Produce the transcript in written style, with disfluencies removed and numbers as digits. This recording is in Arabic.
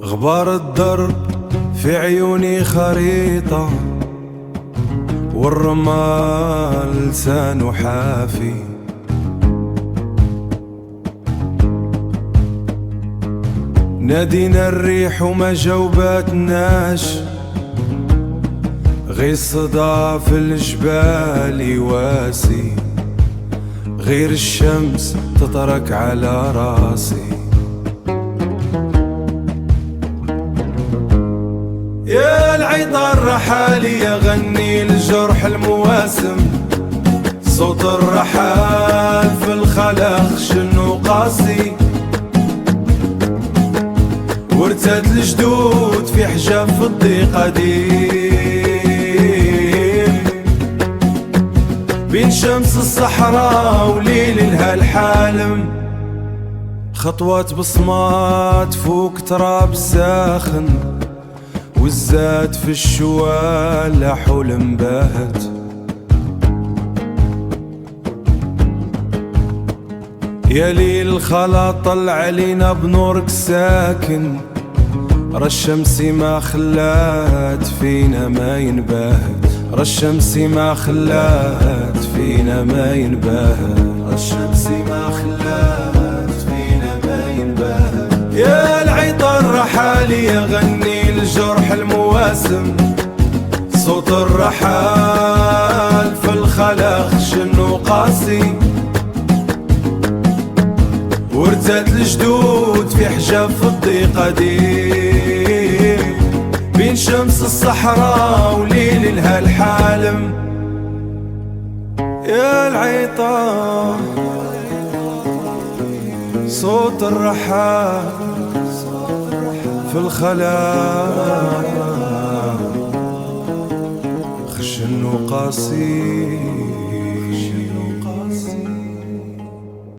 غبار الدرب في عيوني خريطة، والرمال لسانه حافي. نادينا الريح وما جاوبتناش، غير صدى في الجبال يواسي، غير الشمس تطرق على راسي. يا العطر رحالي يغني لجرح المواسم، صوت الرحال في الخلق شنو قاسي. ورثت الجدود في حجاب فضي قديم، بين شمس الصحراء وليل الهالحالم. خطوات بصمات فوق تراب ساخن، والزاد في الشوال حلم باهت. يا ليل الخلا طلع علينا بنورك ساكن، را الشمس ما خلات فينا ما ينباهت، را الشمس ما خلات فينا ما ينباهت، را الشمس ما خلات فينا ما ينباهت. يا العطر رحالي يغني لجرح المواسم، صوت الرحال في الخلق شنو قاسي. ورثت الجدود في حجاب فضي قديم، بين شمس الصحراء وليل الهالحالم. يا العطار صوت الرحال في الخلا خشن وقاسي.